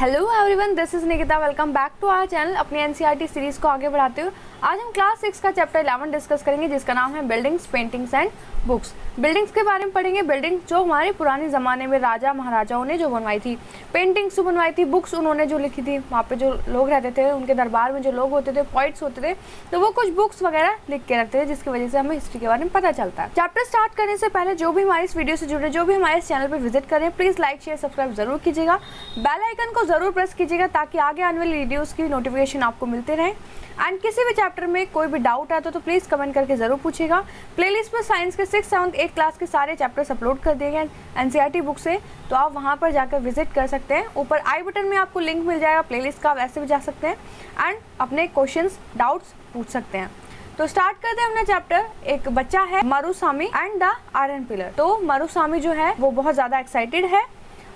Hello everyone, this is Nikita. Welcome back to our channel. अपनी NCERT series को आगे बढ़ाते हुए आज हम क्लास 6 का चैप्टर 11 डिस्कस करेंगे, जिसका नाम है buildings, paintings and books. Buildings के बारे में पढ़ेंगे। बिल्डिंग्स जो हमारे पुराने ज़माने में राजा महाराजाओं ने जो बनवाई थी, पेंटिंग्स जो बनवाई थी, बुक्स उन्होंने जो लिखी थी, वहाँ पे जो लोग रहते थे, उनके दरबार में जो लोग होते थे, पॉइंट्स होते थे, तो वो कुछ बुक्स वगैरह लिख के रखते थे, जिसकी वजह से हमें हिस्ट्री के बारे में पता चलता है। चैप्टर स्टार्ट करने से पहले जो भी हमारे इस वीडियो से जुड़े, जो भी हमारे इस चैनल पर विजिट करें, प्लीज़ लाइक शेयर सब्सक्राइब जरूर कीजिएगा। बेल आइकन को जरूर प्रेस कीजिएगा ताकि आगे आने वाली वीडियोस की नोटिफिकेशन आपको मिलते रहे। एंड किसी भी चैप्टर में कोई भी डाउट आता तो प्लीज़ कमेंट करके ज़रूर पूछिएगा। प्लेलिस्ट में साइंस के 6th, 7th, 8th क्लास के सारे चैप्टर्स अपलोड कर दिए गए एनसीईआरटी बुक से, तो आप वहां पर जाकर विजिट कर सकते हैं। ऊपर आई बटन में आपको लिंक मिल जाएगा प्लेलिस्ट का, वैसे भी जा सकते हैं एंड अपने क्वेश्चंस, डाउट्स पूछ सकते हैं। तो स्टार्ट करते हैं अपना चैप्टर। एक बच्चा है मारुसामी एंड द आयरन पिलर। तो मारुसामी जो है वो बहुत ज़्यादा एक्साइटेड है।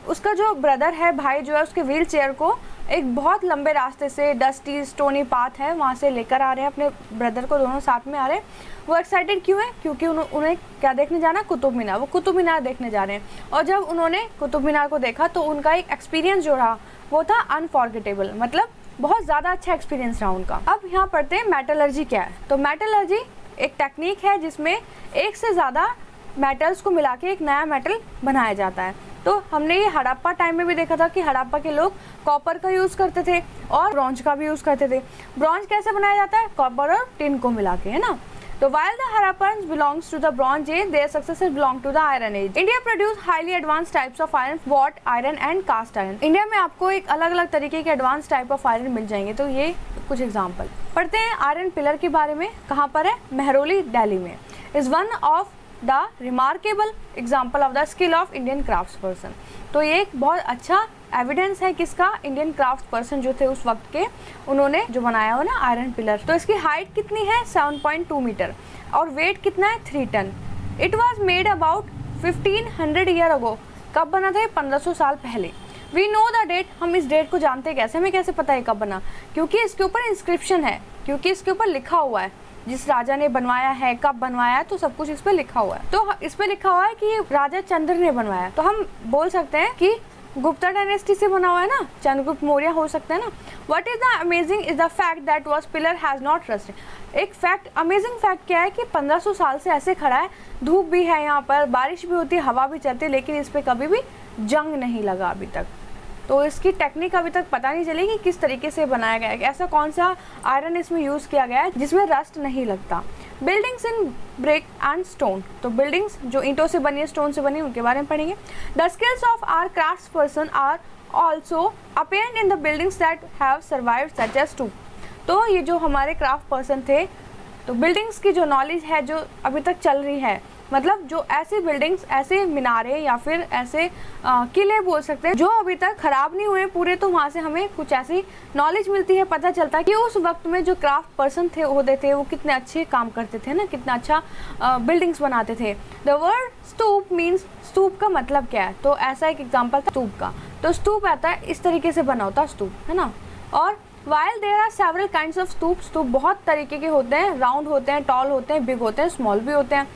उसका जो ब्रदर है, भाई जो है, उसके व्हील चेयर को एक बहुत लंबे रास्ते से, डस्टी स्टोनी पाथ है, वहाँ से लेकर आ रहे हैं अपने ब्रदर को, दोनों साथ में आ रहे हैं। वो एक्साइटेड क्यों है? क्योंकि उन्हें क्या देखने जाना? कुतुब मीनार। वो कुतुब मीनार देखने जा रहे हैं। और जब उन्होंने कुतुब मीनार को देखा तो उनका एक एक्सपीरियंस जो रहा वो था अनफॉरगेटेबल, मतलब बहुत ज़्यादा अच्छा एक्सपीरियंस रहा उनका। अब यहाँ पढ़ते हैं मेटलर्जी क्या है। तो मेटलर्जी एक टेक्निक है जिसमें एक से ज़्यादा मेटल्स को मिला के एक नया मेटल बनाया जाता है। तो हमने ये हड़प्पा टाइम में भी देखा था कि हड़प्पा के लोग कॉपर का यूज़ करते थे और ब्रॉन्ज का भी यूज़ करते थे। ब्रॉन्ज कैसे बनाया जाता है? कॉपर और टिन को मिला के, है ना। तो while the Harappans belongs to the Bronze Age, their successors belong to the Iron Age. India produced highly advanced types of iron, wrought iron and cast iron. India में आपको एक अलग अलग तरीके के एडवांस टाइप ऑफ आयरन मिल जाएंगे। तो ये कुछ एग्जाम्पल पढ़ते हैं। आयरन पिलर के बारे में कहाँ पर है? मेहरौली, दिल्ली में। Is one of the remarkable example of the skill of Indian craft person. तो ये एक बहुत अच्छा एविडेंस है किसका? इंडियन क्राफ्ट पर्सन जो थे उस वक्त के, उन्होंने जो बनाया हो ना आयरन पिलर। तो इसकी हाइट कितनी है? 7.2 मीटर और वेट कितना है? 3 ton. It was made about 1500 year ago. कब बना था? 1500 साल पहले। We know the date. हम इस डेट को जानते हैं कैसे? हमें कैसे पता है कब बना? क्योंकि इसके ऊपर इंस्क्रिप्शन है, क्योंकि इसके ऊपर लिखा हुआ है जिस राजा ने बनवाया है, कब बनवाया है, तो सब कुछ इस पे लिखा हुआ है। तो इस पे लिखा हुआ है कि राजा चंद्र ने बनवाया। तो हम बोल सकते हैं कि गुप्ता डायनेस्टी से बना हुआ है ना, चंद्रगुप्त मौर्य हो सकता है ना। What is the amazing is the fact that was pillar has not rust. एक फैक्ट, अमेजिंग फैक्ट क्या है कि 1500 साल से ऐसे खड़ा है, धूप भी है यहाँ पर, बारिश भी होती है, हवा भी चलती है, लेकिन इस पर कभी भी जंग नहीं लगा अभी तक। तो इसकी टेक्निक अभी तक पता नहीं चली कि किस तरीके से बनाया गया है, ऐसा कौन सा आयरन इसमें यूज़ किया गया है जिसमें रस्ट नहीं लगता। Buildings in brick and stone. तो बिल्डिंग्स जो ईंटों से बनी है, स्टोन से बनी है, उनके बारे में पढ़ेंगे। The skills of our craft person are also appeared in the buildings that have survived such as two. तो ये जो हमारे क्राफ्ट पर्सन थे, तो बिल्डिंग्स की जो नॉलेज है जो अभी तक चल रही है, मतलब जो ऐसी बिल्डिंग्स, ऐसे मीनारे या फिर ऐसे किले बोल सकते हैं जो अभी तक खराब नहीं हुए पूरे, तो वहाँ से हमें कुछ ऐसी नॉलेज मिलती है, पता चलता है कि उस वक्त में जो क्राफ्ट पर्सन थे होते थे वो कितने अच्छे काम करते थे ना, कितना अच्छा बिल्डिंग्स बनाते थे। द वर्ड स्तूप मीन्स, स्तूप का मतलब क्या है? तो ऐसा एक एग्जाम्पल था स्तूप का। तो स्तूप आता है, इस तरीके से बना होता स्तूप, है ना। और while there are several kinds of स्तूप, स्तूप बहुत तरीके के होते हैं, राउंड होते हैं, टॉल होते हैं, बिग होते हैं, स्मॉल भी होते हैं।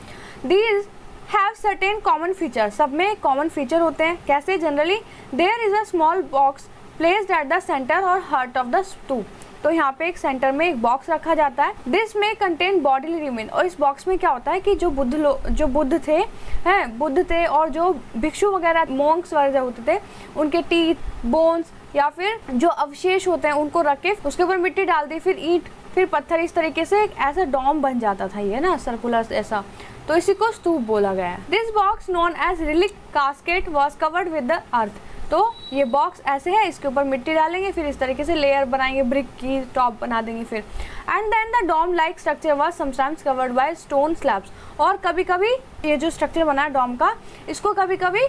These have certain common features. सब में कॉमन फीचर होते हैं। कैसे? Generally there is a small box placed at the center or heart of the stoop. तो यहाँ पे एक सेंटर में एक बॉक्स रखा जाता है। This may contain bodily remains. और इस बॉक्स में क्या होता है कि जो बुद्ध थे और जो भिक्षु वगैरह, मॉन्क्स वगैरह होते थे, उनके टीथ, बोन्स या फिर जो अवशेष होते हैं उनको रख के उसके ऊपर मिट्टी डाल दी, फिर ईंट, फिर पत्थर, इस तरीके से एक ऐसा डोम बन जाता था ये ना, सर्कुलर ऐसा। तो इसी को स्तूप बोला गया है। This box known as relic casket was covered with the earth. तो ये बॉक्स ऐसे है, इसके ऊपर मिट्टी डालेंगे, फिर इस तरीके से लेयर बनाएंगे, ब्रिक की टॉप बना देंगे फिर। And then the dome like structure was sometimes covered by stone slabs. और कभी कभी ये जो स्ट्रक्चर बना है डोम का, इसको कभी कभी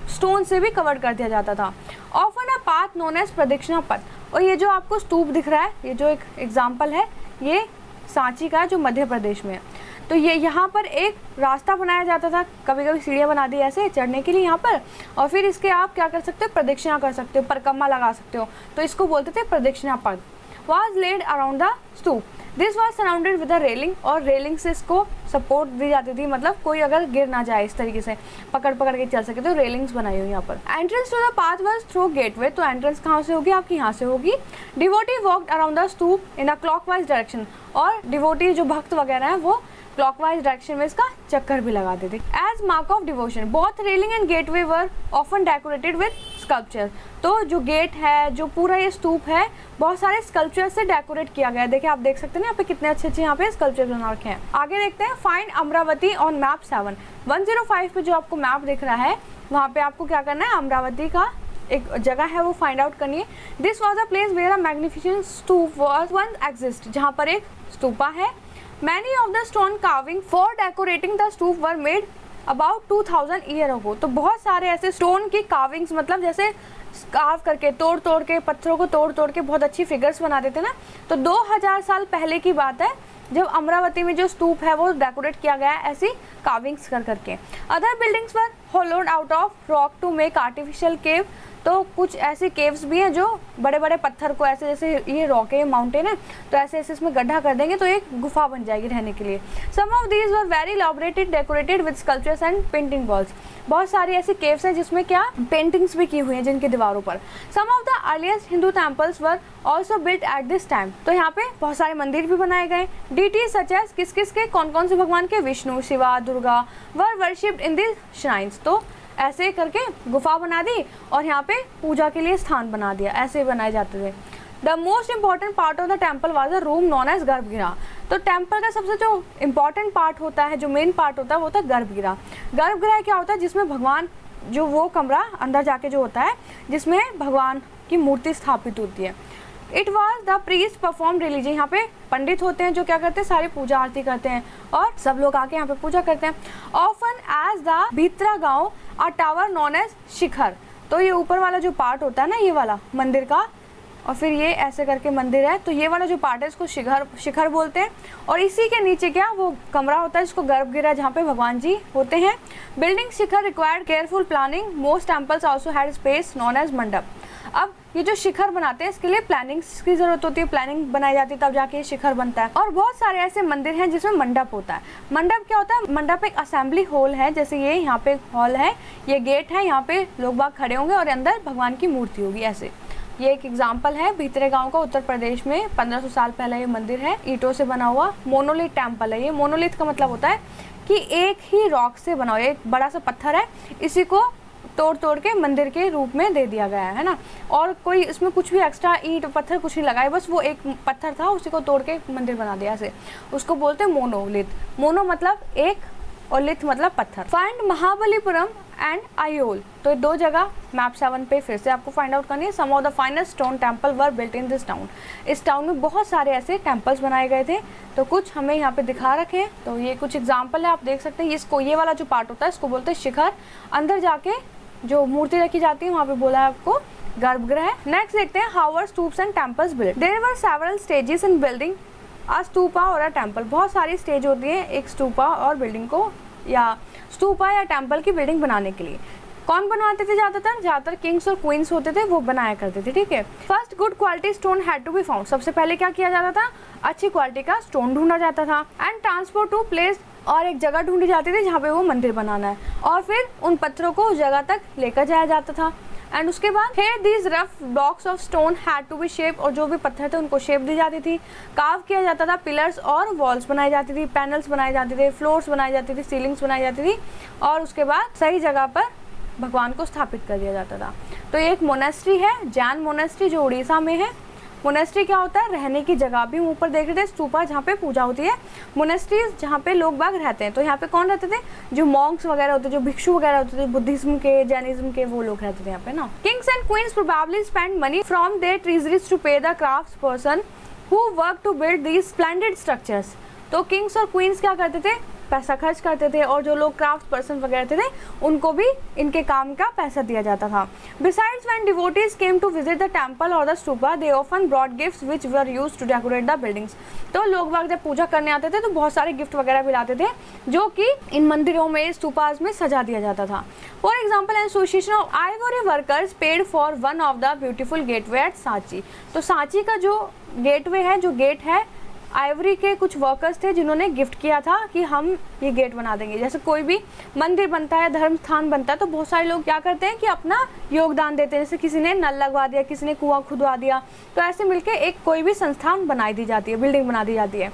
स्टोन से भी कवर कर दिया जाता था। Often a path known as pradakshina patha. और ये जो आपको स्तूप दिख रहा है, ये जो एक एग्जाम्पल है, ये सांची का है जो मध्य प्रदेश में है। तो ये यहाँ पर एक रास्ता बनाया जाता था, कभी कभी सीढ़ियाँ बना दी ऐसे चढ़ने के लिए यहाँ पर, और फिर इसके आप क्या कर सकते हो? प्रदक्षिणा कर सकते हो, परिक्रमा लगा सकते हो। तो इसको बोलते थे प्रदक्षिणा पथ। was laid around the stoop. This was surrounded with a railing, और रेलिंग से इसको सपोर्ट दी जाती थी, मतलब कोई अगर गिर ना जाए इस तरीके से पकड़ पकड़ के चल सके, तो रेलिंग्स बनाई हुई यहाँ पर। Entrance to the path was through gateway, तो एंट्रेंस कहाँ से होगी, आपकी यहाँ से होगी। Devotee walked around the stupa in a clockwise direction, और डिवोटी जो भक्त वगैरह हैं वो क्लॉकवाइज डायरेक्शन में इसका चक्कर भी लगाते थे। As mark of devotion both railing and gateway were often decorated with sculpture, तो जो गेट है, जो पूरा ये स्तूप है, बहुत सारे स्कल्पचर से डेकोरेट किया गया है। देखिए आप देख सकते हैं यहाँ पे कितने अच्छे अच्छे यहाँ पे स्कल्पचर बना रखे हैं। आगे देखते हैं, फाइंड अमरावती ऑन मैप 7। 105 पे जो आपको मैप दिख रहा है वहाँ पे आपको क्या करना है, अमरावती का एक जगह है वो फाइंड आउट करनी है। This was a place where a magnificent stupa was one exist, जहाँ पर एक स्तूपा है। Many of the stone carving for decorating the stoop were made about 2000 year ago, तो बहुत सारे ऐसे स्टोन की कार्विंग्स, मतलब जैसे कार्व करके तोड़ तोड़ के, पत्थरों को तोड़ तोड़ के बहुत अच्छी फिगर्स बना देते ना, तो 2000 साल पहले की बात है जब अमरावती में जो स्तूप है वो डेकोरेट किया गया है ऐसी कार्विंग्स कर करके। Other buildings were hollowed out of rock to make artificial cave, तो कुछ ऐसे केव्स भी हैं जो बड़े बड़े पत्थर को ऐसे, जैसे ये रॉक है, माउंटेन है, तो ऐसे ऐसे इसमें गड्ढा कर देंगे तो एक गुफा बन जाएगी रहने के लिए। Some of these were very elaborated decorated with sculptures and painting walls, बहुत सारी ऐसी केव्स हैं जिसमें क्या पेंटिंग्स भी की हुई हैं जिनकी दीवारों पर। Some of the earliest Hindu temples were also built at this time, तो यहाँ पे बहुत सारे मंदिर भी बनाए गए। डीटी सच एज, किस किस के, कौन कौन से भगवान के, विष्णु, शिवा, दुर्गा वर वर्शिप्ड इन दिस श्राइन्स, तो ऐसे करके गुफा बना दी और यहाँ पे पूजा के लिए स्थान बना दिया, ऐसे बनाए जाते थे। The most important part of the temple was a room known as garbhagriha, तो टेम्पल का सबसे जो इम्पॉर्टेंट पार्ट होता है, जो मेन पार्ट होता है वो होता है गर्भगृह। गर्भगृह क्या होता है, जिसमें भगवान, जो वो कमरा अंदर जाके जो होता है जिसमें भगवान की मूर्ति स्थापित होती है। It was the priest perform religion, यहाँ पे पंडित होते हैं जो क्या करते हैं, सारी पूजा आरती करते हैं और सब लोग आके यहाँ पे पूजा करते हैं। ऑफन एज द भीतरा गांव अ टावर नॉन एज शिखर, तो ये ऊपर वाला जो पार्ट होता है ना, ये वाला मंदिर का, और फिर ये ऐसे करके मंदिर है, तो ये वाला जो पार्ट है इसको शिखर बोलते हैं। और इसी के नीचे क्या वो कमरा होता है जिसको गर्भगृह, जहाँ पे भगवान जी होते हैं। Building shikhara required careful planning, most temples also had space known as mandapa. अब ये जो शिखर बनाते हैं इसके लिए प्लानिंग्स की जरूरत होती है, प्लानिंग बनाई जाती है तब जाके ये शिखर बनता है। और बहुत सारे ऐसे मंदिर हैं जिसमें मंडप होता है। मंडप क्या होता है, मंडप एक असेंबली हॉल है, जैसे ये यहाँ पे हॉल है, ये गेट है, यहाँ पे लोग बाग खड़े होंगे और अंदर भगवान की मूर्ति होगी ऐसे। ये एक एग्जाम्पल है भीतरे गांव का, उत्तर प्रदेश में 1500 साल पहले ये मंदिर है, ईंटों से बना हुआ मोनोलिथ टेम्पल है। ये मोनोलिथ का मतलब होता है कि एक ही रॉक से बना हुआ, एक बड़ा सा पत्थर है, इसी को तोड़ तोड़ के मंदिर के रूप में दे दिया गया है ना, और कोई इसमें कुछ भी एक्स्ट्रा ईंट पत्थर कुछ नहीं लगाए, बस वो एक पत्थर था उसी को तोड़ के मंदिर बना दिया ऐसे, उसको बोलते हैं मोनोलिथ। मोनो मतलब एक और लिथ मतलब पत्थर। फाइंड महाबलीपुरम एंड आयोल, तो दो जगह मैप 7 पे फिर से आपको फाइंड आउट करनी है। Some of the finest stone temple were built in this town, इस टाउन में बहुत सारे ऐसे टेम्पल्स बनाए गए थे, तो कुछ हमें यहाँ पे दिखा रखे हैं। तो ये कुछ एग्जाम्पल है, आप देख सकते हैं। इसको, ये वाला जो पार्ट होता है इसको बोलते हैं शिखर, अंदर जाके जो मूर्ति रखी जाती है वहाँ पे बोला है आपको गर्भगृह। नेक्स्ट देखते हैं how were stupas and temples built. There were several stages in building a stupa or a temple, बहुत सारी स्टेज होती है एक स्तूपा और बिल्डिंग को, या स्तूपा या टेम्पल की बिल्डिंग बनाने के लिए। कौन बनवाते थे ज़्यादातर किंग्स और क्वींस होते थे, वो बनाया करते थे, ठीक है। First good quality stone had to be found, सबसे पहले क्या किया जाता था, अच्छी क्वालिटी का स्टोन ढूंढा जाता था। एंड ट्रांसपोर्ट टू प्लेस, और एक जगह ढूंढी जाती थी जहाँ पे वो मंदिर बनाना है, और फिर उन पत्थरों को उस जगह तक लेकर जाया जाता था। एंड उसके बाद here these rough blocks of stone had to be shaped, और जो भी पत्थर थे उनको शेप दी जाती थी, कार्व किया जाता था, पिलर्स और वॉल्स बनाई जाती थी, पैनल्स बनाए जाते थे, फ्लोर्स बनाई जाती थी, सीलिंग्स बनाई जाती थी, और उसके बाद सही जगह पर भगवान को स्थापित कर दिया जाता था। तो ये एक मोनेस्ट्री है, जैन मोनेस्ट्री, जो उड़ीसा में है। मोनेस्ट्री क्या होता है, रहने की जगह भी हम ऊपर देख रहे थे, स्तूपा जहाँ पे पूजा होती है, मोनेस्ट्रीज जहाँ पे लोग बाग रहते हैं। तो यहाँ पे कौन रहते थे, जो मॉन्क्स वगैरह होते थे, जो भिक्षु वगैरह होते थे, बुद्धिज्म के, जैनिज्म के, वो लोग रहते थे यहाँ पे ना। Kings and queens probably spend money from their treasuries to pay the crafts person who work to build these splendid structures. तो किंग्स और क्वींस क्या करते थे, पैसा खर्च करते थे और जो लोग क्राफ्ट पर्सन वगैरह थे उनको भी इनके काम का पैसा दिया जाता था। Besides when devotees came to visit the temple और the stupa they often brought gifts which were used to decorate the buildings. तो लोग बाग जब पूजा करने आते थे तो बहुत सारे गिफ्ट वगैरह भी लाते थे जो कि इन मंदिरों में, स्तूपास में सजा दिया जाता था। For example association of ivory workers paid for one of the beautiful gateway at Sanchi. तो सांची का जो गेटवे है, जो गेट है, आइवरी के कुछ वर्कर्स थे जिन्होंने गिफ्ट किया था कि हम ये गेट बना देंगे। जैसे कोई भी मंदिर बनता है, धर्म स्थान बनता है, तो बहुत सारे लोग क्या करते हैं कि अपना योगदान देते हैं। जैसे किसी ने नल लगवा दिया, किसी ने कुआं खुदवा दिया, तो ऐसे मिलके एक कोई भी संस्थान बनाई दी जाती है, बिल्डिंग बना दी जाती है।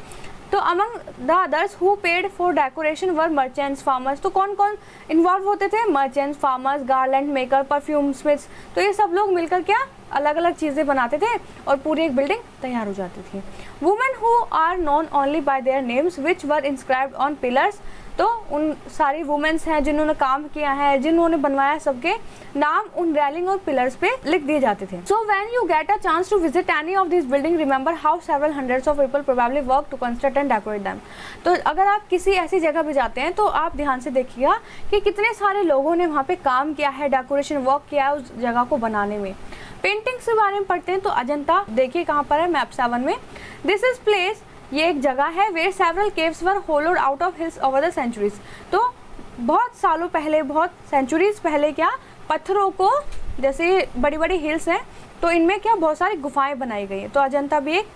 तो among the others who paid for decoration were merchants, farmers. तो कौन कौन इन्वॉल्व होते थे? Merchants, farmers, garland maker, perfume Smiths. तो ये सब लोग मिलकर क्या अलग अलग चीज़ें बनाते थे और पूरी एक बिल्डिंग तैयार हो जाती थी। Women who are known only by their names which were inscribed on pillars. तो उन सारी वुमेन्स हैं जिन्होंने काम किया है, जिन्होंने बनवाया, सबके नाम उन रैलिंग और पिलर्स पे लिख दिए जाते थे। So when you get a chance to visit any of this building remember how several hundreds of people probably work to construct and decorate them. तो अगर आप किसी ऐसी जगह पे जाते हैं तो आप ध्यान से देखिएगा कि कितने सारे लोगों ने वहाँ पे काम किया है, डेकोरेशन वर्क किया है उस जगह को बनाने में। पेंटिंग्स के बारे में पढ़ते हैं तो अजंता देखिए कहाँ पर है, मैप 7 में। दिस इज प्लेस, ये एक जगह है, where several caves were hollowed out of hills over the centuries. तो बहुत सालों पहले, बहुत सेंचुरीज पहले क्या पत्थरों को, जैसे बड़ी बड़ी हिल्स हैं तो इनमें क्या बहुत सारी गुफाएं बनाई गई हैं। तो अजंता भी एक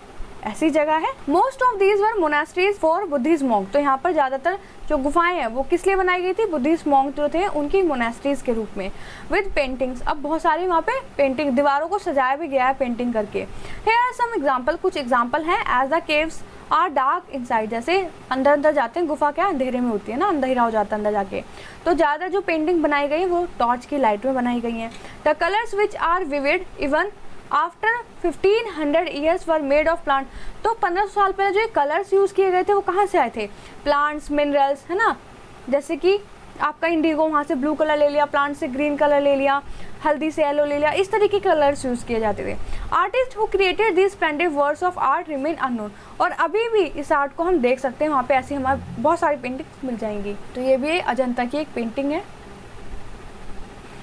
ऐसी जगह है। Most of these were monasteries for Buddhist monk. तो यहाँ पर ज़्यादातर जो गुफाएं हैं वो किस लिए बनाई गई थी? बुद्धिस्ट मॉन्क जो थे उनकी मोनास्ट्रीज के रूप में। विद पेंटिंग्स, अब बहुत सारी वहाँ पे पेंटिंग, दीवारों को सजाया भी गया है पेंटिंग करके। हियर आर सम एग्जाम्पल, कुछ एग्जाम्पल हैं। As the caves are dark inside, जैसे अंदर अंदर जाते हैं, गुफा क्या अंधेरे में होती है ना, अंधेरा हो जाता है अंदर जाके। तो ज़्यादा जो पेंटिंग बनाई गई वो टॉर्च की लाइट में बनाई गई हैं। The colours which are vivid even after 1500 years were made of plant. तो 1500 साल पहले जो कलर्स यूज़ किए गए थे वो कहाँ से आए थे? प्लांट्स, मिनरल्स, है ना। जैसे कि आपका इंडिगो, वहाँ से ब्लू कलर ले लिया, प्लांट से ग्रीन कलर ले लिया, हल्दी से येलो ले लिया, इस तरीके के कलर्स यूज़ किए जाते थे। Artist who created this splendid works of art remain unknown. और अभी भी इस आर्ट को हम देख सकते हैं, वहाँ पे ऐसी हमारे बहुत सारी पेंटिंग्स मिल जाएंगी। तो ये भी अजंता की एक पेंटिंग है।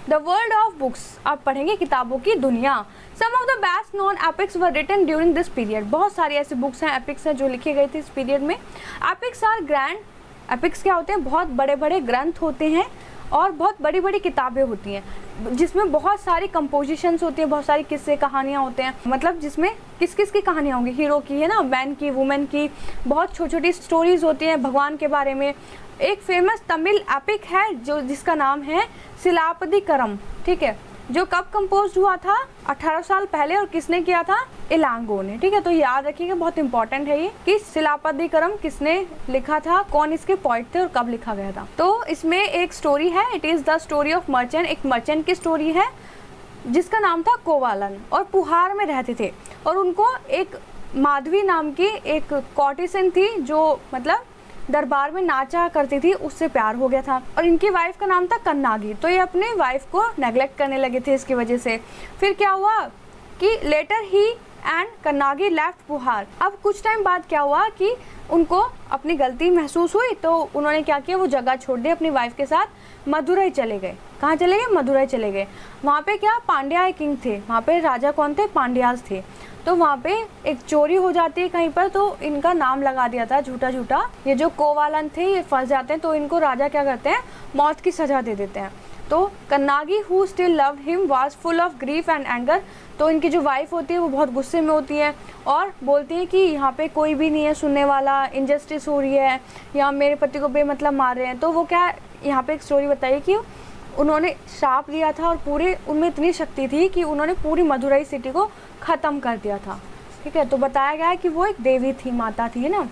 द वर्ल्ड ऑफ बुक्स, आप पढ़ेंगे किताबों की दुनिया। Some of the best known epics were written during this period. बहुत सारी ऐसी बुक्स हैं, एपिक्स हैं जो लिखी गई थी इस पीरियड में। एपिक्स आर ग्रैंड, एपिक्स क्या होते हैं? बहुत बड़े बड़े ग्रंथ होते हैं और बहुत बड़ी बड़ी किताबें होती हैं जिसमें बहुत सारी कंपोजिशंस होती हैं, बहुत सारी किस्से कहानियाँ होते हैं। मतलब जिसमें किस किस की कहानियाँ होंगी? हीरो की, है ना, मैन की, वुमेन की, बहुत छोटी छोटी स्टोरीज होती हैं भगवान के बारे में। एक फेमस तमिल एपिक है जो जिसका नाम है सिलापदिकरम, ठीक है, जो कब कंपोज हुआ था? 1800 साल पहले। और किसने किया था? इलांगो ने, ठीक है। तो याद रखिएगा, बहुत इंपॉर्टेंट है ये कि सिलापदिकरम किसने लिखा था, कौन इसके पॉइंट थे और कब लिखा गया था। तो इसमें एक स्टोरी है, it is the story of merchant. एक मर्चेंट की स्टोरी है जिसका नाम था कोवालन और पुहार में रहते थे और उनको एक माधवी नाम की एक कॉर्टिसन थी जो मतलब दरबार में नाचा करती थी, उससे प्यार हो गया था और इनकी वाइफ का नाम था कन्नागी। तो ये अपने वाइफ को नेग्लेक्ट करने लगे थे इसकी वजह से। फिर क्या हुआ कि लेटर ही एंड कन्नागी लेफ्ट पुहार। अब कुछ टाइम बाद क्या हुआ कि उनको अपनी गलती महसूस हुई तो उन्होंने क्या किया, वो जगह छोड़ दी, अपनी वाइफ के साथ मदुरई चले गए। कहाँ चले गए? मदुरई चले गए। वहाँ पे क्या पांड्या किंग थे, वहाँ पे राजा कौन थे? पांड्याज थे। तो वहाँ पे एक चोरी हो जाती है कहीं पर, तो इनका नाम लगा दिया था झूठा झूठा। ये जो कोवालन थे ये फंस जाते हैं तो इनको राजा क्या करते हैं? मौत की सज़ा दे देते हैं। तो Kannagi who still loved him was full of grief and anger. तो इनकी जो वाइफ होती है वो बहुत गुस्से में होती है और बोलती है कि यहाँ पे कोई भी नहीं है सुनने वाला, इनजस्टिस हो रही है, या मेरे पति को बेमतलब मार रहे हैं। तो वो क्या, यहाँ पे एक स्टोरी बताइए कि उन्होंने श्राप दिया था और पूरे उनमें इतनी शक्ति थी कि उन्होंने पूरी मदुरई सिटी को ख़त्म कर दिया था, ठीक है। तो बताया गया है कि वो एक देवी थी, माता थी, है ना।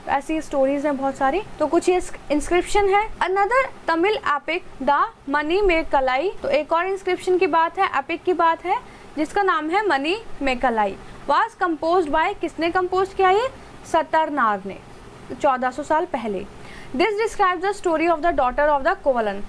ऐसी स्टोरीज हैं बहुत सारी। तो कुछ ये इंस्क्रिप्शन है। Another Tamil epic the Manimekalai. तो एक और इंस्क्रिप्शन की बात है, एपिक की बात है, जिसका नाम है मनी मेकलाई। वाज कंपोज्ड बाय, किसने कंपोज किया ये? सतरनार ने, 1400 साल पहले। This describes the story of the daughter of the कोवलन।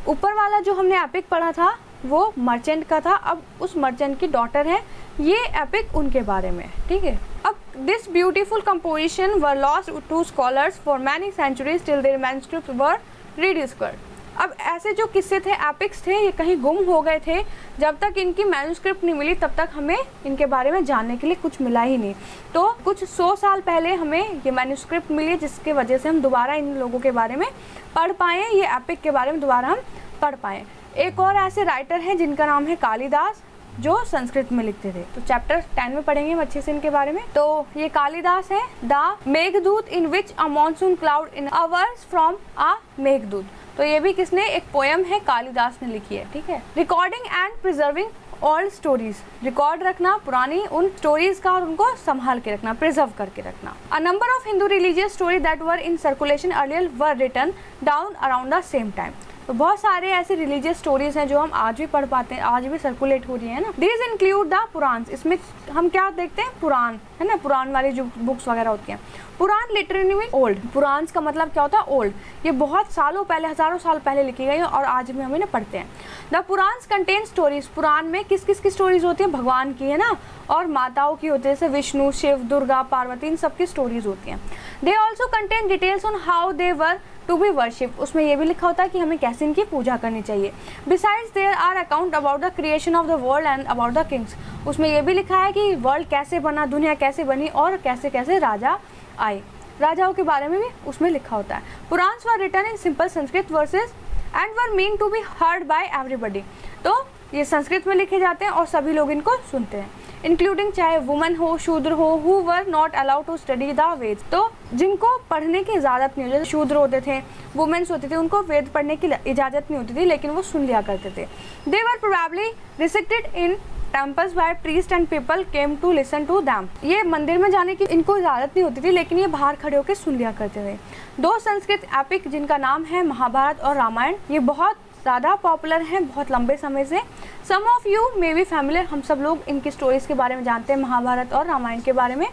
ऊपर वाला जो हमने एपिक पढ़ा था वो मर्चेंट का था, अब उस मर्चेंट की डॉटर है, ये एपिक उनके बारे में, ठीक है। अब this beautiful composition were lost to scholars for many centuries till their manuscript were rediscovered. अब ऐसे जो किस्से थे, एपिक्स थे, ये कहीं गुम हो गए थे। जब तक इनकी मैन्युस्क्रिप्ट नहीं मिली तब तक हमें इनके बारे में जानने के लिए कुछ मिला ही नहीं। तो कुछ 100 साल पहले हमें ये मैन्युस्क्रिप्ट मिली, जिसके वजह से हम दोबारा इन लोगों के बारे में पढ़ पाएँ, ये एपिक के बारे में दोबारा हम पढ़ पाएँ। एक और ऐसे राइटर हैं जिनका नाम है कालिदास, जो संस्कृत में लिखते थे। तो चैप्टर 10 में पढ़ेंगे हम अच्छे से इनके बारे में। तो ये कालिदास है। The Meghaduta in which a monsoon cloud in hours from a Meghaduta. तो ये भी किसने, एक पोयम है, कालिदास ने लिखी है, ठीक है। Recording and preserving old stories, record रखना पुरानी उन स्टोरीज का और उनको संभाल के रखना, प्रिजर्व करके रखना। A number of Hindu religious story that were in circulation earlier were written down around the same time. तो बहुत सारे ऐसे रिलीजियस स्टोरीज हैं जो हम आज भी पढ़ पाते हैं, आज भी सर्कुलेट हो रही है ना। दीज इंक्लूड द पुराण, इसमें हम क्या देखते हैं, पुराण है ना, पुराण वाली जो बुक्स वगैरह होती हैं। पुराण लिटरेरी में ओल्ड, पुराण का मतलब क्या होता है, ओल्ड। ये बहुत सालों पहले, हजारों साल पहले लिखी गई है और आज भी हम इन्हें पढ़ते हैं। द पुराण कंटेन स्टोरीज, पुराण में किस किस की स्टोरीज होती है, भगवान की है ना, और माताओं की होती है, जैसे विष्णु, शिव, दुर्गा, पार्वती, इन सबकी स्टोरीज होती हैं। They also contain details on how they were to be worship, उसमें ये भी लिखा होता है कि हमें कैसे इनकी पूजा करनी चाहिए। Besides there are account about the creation of the world and about the kings, उसमें ये भी लिखा है कि वर्ल्ड कैसे बना, दुनिया कैसे बनी और कैसे कैसे राजा आए, राजाओं के बारे में भी उसमें लिखा होता है। Puranas were written in simple Sanskrit verses and were mean to be heard by everybody, तो ये संस्कृत में लिखे जाते हैं और सभी लोग इनको सुनते हैं, इंक्लूडिंग चाहे वुमन हो, शूद्र हो, who were not allowed to study the Veda, तो जिनको पढ़ने की इजाज़त नहीं होती, शूद्र होते थे, वुमेन्स होते थे, उनको वेद पढ़ने की इजाज़त नहीं होती थी, लेकिन वो सुन लिया करते थे। They were probably restricted in temples by priest and people came to listen to them, ये मंदिर में जाने की इनको इजाज़त नहीं होती थी, लेकिन ये बाहर खड़े होकर सुन लिया करते थे। दो संस्कृत एपिक जिनका नाम है महाभारत और रामायण, ये बहुत ज़्यादा पॉपुलर हैं बहुत लंबे समय से। Some of you may be familiar, हम सब लोग इनकी स्टोरीज़ के बारे में जानते हैं, महाभारत और रामायण के बारे में।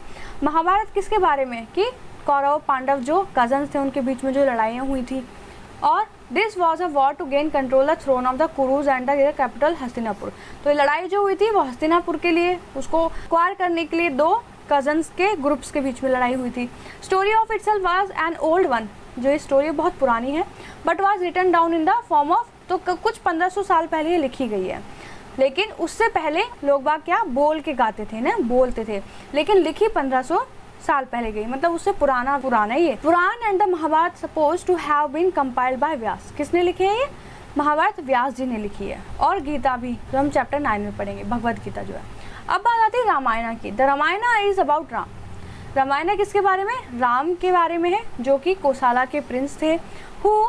महाभारत किसके बारे में, कि कौरव पांडव जो कजन्स थे उनके बीच में जो लड़ाइयाँ हुई थी, और this was a war to gain control the throne of the Kurus and the capital Hastinapur. तो ये लड़ाई जो हुई थी वो हस्तिनापुर के लिए, उसको एक्वायर करने के लिए दो कजन्स के ग्रुप्स के बीच में लड़ाई हुई थी। Story of itself was an old one, जो ये स्टोरी बहुत पुरानी है, but was written down in the form of, तो कुछ 1500 साल पहले ये लिखी गई है, लेकिन उससे पहले लोग बाग क्या बोल के गाते थे ना, बोलते थे, लेकिन लिखी 1500 साल पहले गई, मतलब उससे पुराना ही है। Purana and the Mahabharata suppose to have been compiled by Vyasa, किसने लिखे है ये, महाभारत व्यास जी ने लिखी है, और गीता भी, जो हम चैप्टर 9 में पढ़ेंगे, भगवद गीता जो है। अब बात आती है रामायण की। The Ramayana is about Ram, Ramayana किसके बारे में, राम के बारे में है, जो कि कोसाला के प्रिंस थे, who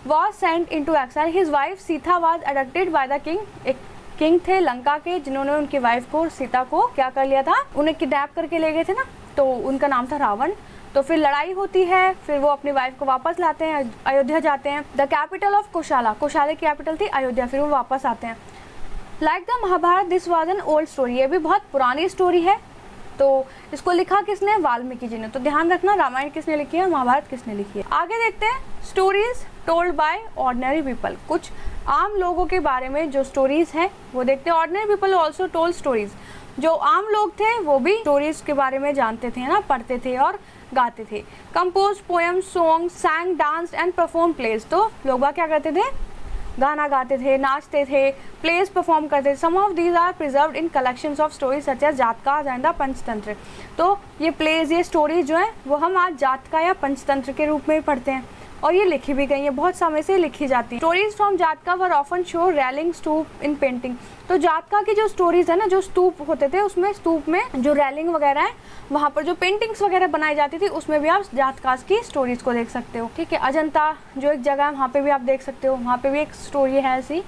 was sent into exile. His wife Sita was abducted by the king. एक किंग थे लंका के जिन्होंने उनकी वाइफ को, सीता को क्या कर लिया था, उन्हें किडनैप करके ले गए थे ना, तो उनका नाम था रावण। तो फिर लड़ाई होती है, फिर वो अपनी वाइफ को वापस लाते हैं, अयोध्या जाते हैं। The capital of Koshala, Koshala की कैपिटल थी अयोध्या, फिर वो वापस आते हैं। Like the Mahabharata this was an old story, ये भी बहुत पुरानी स्टोरी है। तो इसको लिखा किसने, वाल्मीकि जी ने। तो ध्यान रखना रामायण किसने लिखी है, महाभारत किसने लिखी है। आगे देखते हैं stories told by ordinary people, कुछ आम लोगों के बारे में जो स्टोरीज हैं वो देखते हैं। Ordinary people also told stories, जो आम लोग थे वो भी स्टोरीज के बारे में जानते थे ना, पढ़ते थे और गाते थे। Compose poem, song, सैंग, dance and perform place, तो लोग क्या करते थे, गाना गाते थे, नाचते थे, प्लेस परफॉर्म करते थे। Some of these are preserved in collections of stories such as Jataka and the Panchatantra. तो ये प्लेस, ये स्टोरीज जो है वो हम आज जातका या पंचतंत्र के रूप में ही पढ़ते हैं, और ये लिखी भी गई है, बहुत समय से लिखी जाती है। स्टोरीज फ्रॉम जातका were often show railing stupa in painting. तो जातका की जो स्टोरीज है ना, जो स्तूप होते थे, उसमें स्तूप में जो रेलिंग वगैरह है, वहाँ पर जो पेंटिंग्स वगैरह बनाई जाती थी, उसमें भी आप जातका की स्टोरीज को देख सकते हो। ठीक है, अजंता जो एक जगह है वहाँ पे भी आप देख सकते हो, वहाँ पे भी एक स्टोरी है ऐसी,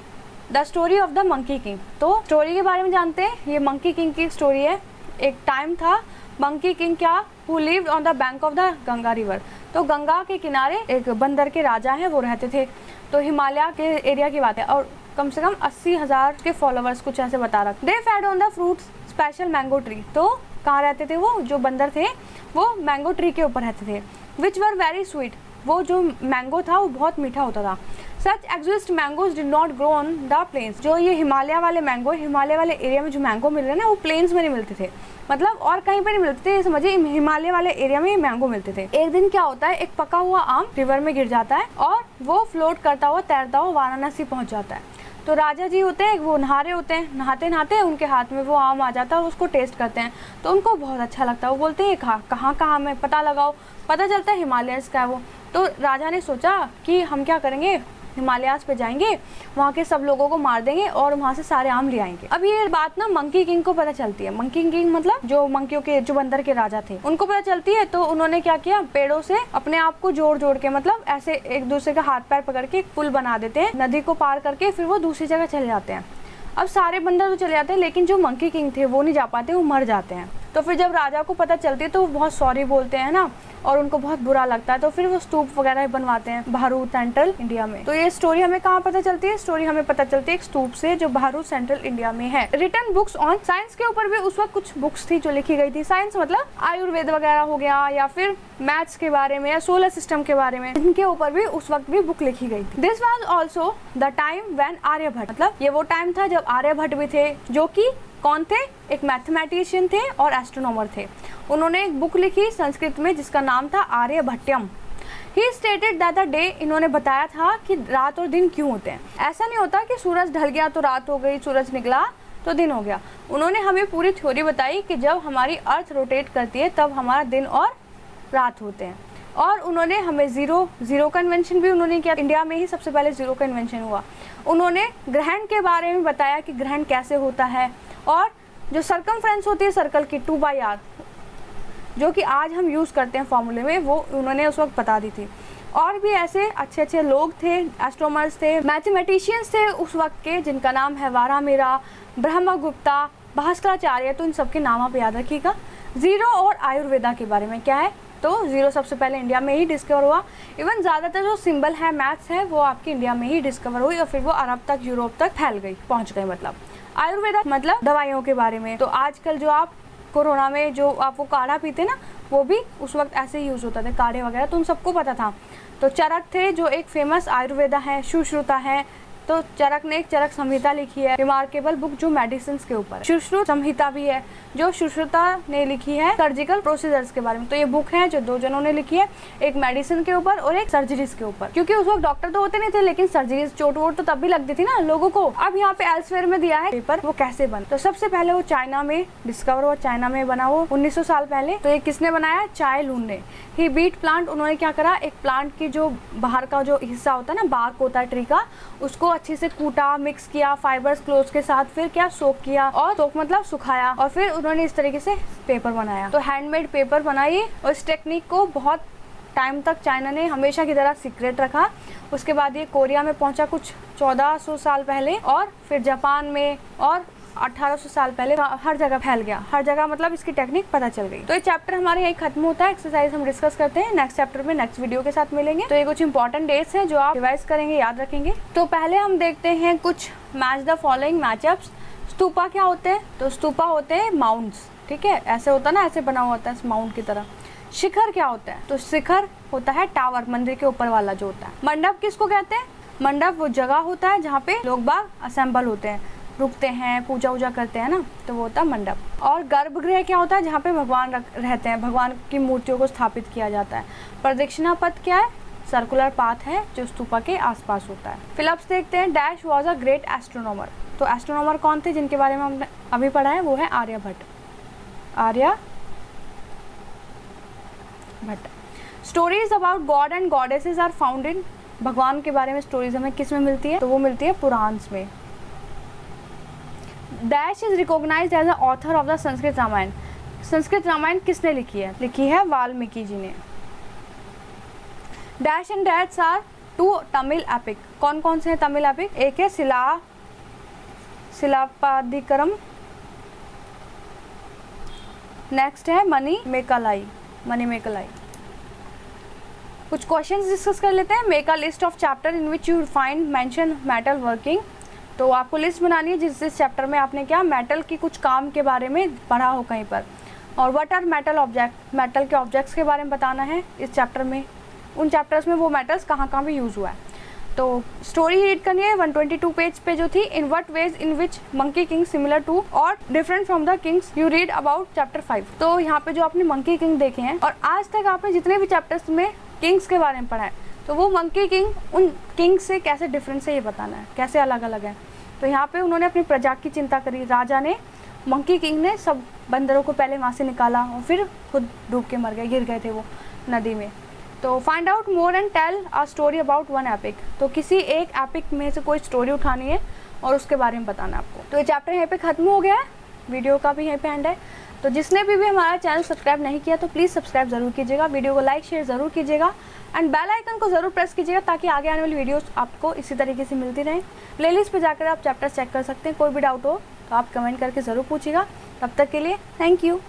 the story of the monkey king. तो स्टोरी के बारे में जानते हैं, ये मंकी किंग की स्टोरी है। एक टाइम था मंकी किंग क्या, who lived on the bank of the Ganga river. तो गंगा के किनारे एक बंदर के राजा हैं, वो रहते थे। तो हिमालय के एरिया की बात है, और कम से कम 80,000 के फॉलोअर्स कुछ ऐसे बता रखा। They fed on the fruit special mango tree. तो कहाँ रहते थे वो, जो बंदर थे वो मैंगो ट्री के ऊपर रहते थे। विच वर वेरी स्वीट, वो जो मैंगो था वो बहुत मीठा होता था। Such exist mangoes did not grow on the plains. जो ये हिमालय वाले मैंगो, हिमालय वाले एरिया में जो मैंगो मिल रहे हैं ना, वो प्लेन्स में नहीं मिलते थे, मतलब और कहीं पर नहीं मिलते थे, समझिए हिमालय वाले एरिया में मैंगो मिलते थे। एक दिन क्या होता है, एक पका हुआ आम रिवर में गिर जाता है और वो फ्लोट करता हुआ तैरता हुआ वाराणसी पहुंच जाता है। तो राजा जी होते हैं, वो नहा रहे होते हैं, नहाते नहाते उनके हाथ में वो आम आ जाता है और उसको टेस्ट करते हैं तो उनको बहुत अच्छा लगता है। वो बोलते हैं कहाँ कहाँ में पता लगाओ, पता चलता है हिमालयस का है वो। तो राजा ने सोचा कि हम क्या करेंगे, हिमालयास पे जाएंगे, वहाँ के सब लोगों को मार देंगे और वहाँ से सारे आम ले आएंगे। अब ये बात ना मंकी किंग को पता चलती है। मंकी किंग मतलब जो मंकियों के, जो बंदर के राजा थे, उनको पता चलती है। तो उन्होंने क्या किया, पेड़ों से अपने आप को जोड़ जोड़ के, मतलब ऐसे एक दूसरे का हाथ पैर पकड़ के एक पुल बना देते हैं, नदी को पार करके फिर वो दूसरी जगह चले जाते हैं। अब सारे बंदर तो चले जाते हैं, लेकिन जो मंकी किंग थे वो नहीं जा पाते, वो मर जाते हैं। तो फिर जब राजा को पता चलती है तो वो बहुत सॉरी बोलते हैं ना, और उनको बहुत बुरा लगता है। तो फिर वो स्तूप वगैरह बनवाते हैं भारू सेंट्रल इंडिया में। तो ये स्टोरी हमें कहाँ पता चलती है, स्टोरी हमें पता चलती है एक स्तूप से जो भारू सेंट्रल इंडिया में है। रिटन बुक्स ऑन साइंस के ऊपर भी उस वक्त कुछ बुक्स थी जो लिखी गई थी। साइंस मतलब आयुर्वेद वगैरह हो गया, या फिर मैथ्स के बारे में, या सोलर सिस्टम के बारे में, इनके ऊपर भी उस वक्त भी बुक लिखी गई थी। This was also the time when Aryabhata, मतलब ये वो टाइम था जब आर्यभट्ट भी थे, जो कि कौन थे, एक मैथमेटिशियन थे और एस्ट्रोनॉमर थे। उन्होंने एक बुक लिखी संस्कृत में जिसका नाम था Aryabhatiyam. He stated that the day, इन्होंने बताया था कि रात और दिन क्यों होते हैं। ऐसा नहीं होता कि सूरज ढल गया तो रात हो गई, सूरज निकला तो दिन हो गया। उन्होंने हमें पूरी थ्योरी बताई कि जब हमारी अर्थ रोटेट करती है तब हमारा दिन और रात होते हैं। और उन्होंने हमें जीरो का इन्वेंशन भी उन्होंने किया। इंडिया में ही सबसे पहले जीरो का इन्वेंशन हुआ। उन्होंने ग्रहण के बारे में बताया कि ग्रहण कैसे होता है, और जो सर्कमफ्रेंस होती है सर्कल की 2/r, जो कि आज हम यूज़ करते हैं फॉर्मूले में, वो उन्होंने उस वक्त बता दी थी। और भी ऐसे अच्छे अच्छे लोग थे, एस्ट्रोनॉमर्स थे, मैथमेटिशियंस थे उस वक्त के, जिनका नाम है वारामिरा, ब्रह्मगुप्ता, भास्कराचार्य। तो इन सबके नाम आप याद रखिएगा। जीरो और आयुर्वेदा के बारे में क्या है, तो जीरो सबसे पहले इंडिया में ही डिस्कवर हुआ। इवन ज़्यादातर जो सिंबल है, मैथ्स है, वो आपकी इंडिया में ही डिस्कवर हुई और फिर वो अरब तक, यूरोप तक फैल गई, पहुँच गई। मतलब आयुर्वेदा मतलब दवाइयों के बारे में। तो आजकल जो आप कोरोना में जो आप वो काढ़ा पीते ना, वो भी उस वक्त ऐसे ही यूज़ होता था, काढ़े वगैरह, तो उन सबको पता था। तो चरक थे जो एक फेमस आयुर्वेदा है, सुश्रुता है। तो चरक ने एक चरक संहिता लिखी है, रिमार्केबल बुक जो मेडिसिन के ऊपर। सुश्रुत संहिता भी है जो सुश्रुता ने लिखी है सर्जिकल प्रोसीजर्स के बारे में। तो ये बुक है जो दो जनों ने लिखी है, एक मेडिसिन के ऊपर और एक सर्जरीज के ऊपर, क्योंकि उस वक्त डॉक्टर तो होते नहीं थे, लेकिन सर्जरीज, चोट वोट तो तब भी लगती थी ना लोगों को। अब यहाँ पे एल्सवेयर में दिया है पेपर वो कैसे बना। तो सबसे पहले वो चाइना में डिस्कवर हुआ, चाइना में बना वो 1900 साल पहले। तो ये किसने बनाया, चाय लून ने। ही बीट प्लांट, उन्होंने क्या करा, एक प्लांट की जो बाहर का जो हिस्सा होता है ना, बाग होता है ट्री का, उसको अच्छे से कूटा, मिक्स किया फाइबर्स क्लोथ्स के साथ, फिर क्या सोक किया, और सोक मतलब सुखाया, और फिर उन्होंने इस तरीके से पेपर बनाया। तो हैंडमेड पेपर बनाई, और इस टेक्निक को बहुत टाइम तक चाइना ने हमेशा की तरह सीक्रेट रखा। उसके बाद ये कोरिया में पहुंचा कुछ 1400 साल पहले, और फिर जापान में, और 1800 साल पहले हर जगह फैल गया। हर जगह मतलब इसकी टेक्निक पता चल गई। तो ये चैप्टर हमारे यही खत्म होता है। एक्सरसाइज हम डिस्कस करते हैं नेक्स्ट चैप्टर में, नेक्स्ट वीडियो के साथ मिलेंगे। तो ये कुछ इंपॉर्टेंट डेट्स हैं जो आप रिवाइज करेंगे, याद रखेंगे। तो पहले हम देखते हैं कुछ match the following matchups. Stupa क्या होते हैं, तो स्तूपा होते हैं माउंट्स, ठीक है, ऐसे होता है ना, ऐसे बना हुआ होता है माउंट की तरह। शिखर क्या होता है, तो शिखर होता है टावर, मंदिर के ऊपर वाला जो होता है। मंडप किसको कहते हैं, मंडप वो जगह होता है जहाँ पे लोग बाग असेंबल होते हैं, रुकते हैं, पूजा वूजा करते हैं ना, तो वो होता है मंडप। और गर्भगृह क्या होता है, जहाँ पे भगवान रहते हैं, भगवान की मूर्तियों को स्थापित किया जाता है। प्रदक्षिणा पथ क्या है, सर्कुलर पाथ है जो स्तूपा के आसपास होता है। फिलअप्स देखते हैं। Dash was a great astronomer, तो एस्ट्रोनॉमर कौन थे जिनके बारे में हमने अभी पढ़ा है, वो है Aryabhata, Aryabhata. Stories about god and goddesses are found in, भगवान के बारे में स्टोरीज हमें किस में मिलती है, तो वो मिलती है पुराण्स में। Dash is recognised as a author of the Sanskrit Ramayana, Sanskrit Ramayana किसने लिखी है, लिखी है वाल्मीकि जी ने। Dash and that's are 2 Tamil epic, कौन कौन से हैं तमिल एपिक, एक है शिलापादिकरम, नेक्स्ट है मणिमेकलाई। कुछ क्वेश्चंस डिस्कस कर लेते हैं। Make a list of chapter in which you find mention metal working, तो आपको लिस्ट बनानी है जिस चैप्टर में आपने क्या मेटल की कुछ काम के बारे में पढ़ा हो कहीं पर। और what are metal object, metal के ऑब्जेक्ट्स के बारे में बताना है इस चैप्टर में। उन चैप्टर्स में वो मैटर्स कहाँ कहाँ भी यूज़ हुआ है। तो स्टोरी रीड करनी है 122 पेज पे जो थी, in what ways in which monkey king similar to और different from the kings you read about chapter 5। तो यहाँ पे जो आपने मंकी किंग देखे हैं और आज तक आपने जितने भी चैप्टर्स में किंग्स के बारे में पढ़ा है, तो वो मंकी किंग उन किंग से कैसे डिफरेंस है ये बताना है, कैसे अलग अलग है। तो यहाँ पे उन्होंने अपनी प्रजा की चिंता करी। राजा ने, मंकी किंग ने सब बंदरों को पहले वहाँ से निकाला और फिर खुद डूब के मर गए, गिर गए थे वो नदी में। तो find out more and tell a story about one epic. तो किसी एक एपिक में से कोई स्टोरी उठानी है और उसके बारे में बताना है आपको। तो ये चैप्टर यहाँ पे ख़त्म हो गया है, वीडियो का भी यहीं पे एंड है। तो जिसने भी हमारा चैनल सब्सक्राइब नहीं किया तो प्लीज़ सब्सक्राइब ज़रूर कीजिएगा, वीडियो को लाइक शेयर ज़रूर कीजिएगा एंड बेल आइकन को ज़रूर प्रेस कीजिएगा ताकि आगे आने वाली वीडियोस आपको इसी तरीके से मिलती रहें। प्लेलिस्ट पे जाकर आप चैप्टर चेक कर सकते हैं। कोई भी डाउट हो तो आप कमेंट करके ज़रूर पूछिएगा। तब तक के लिए थैंक यू।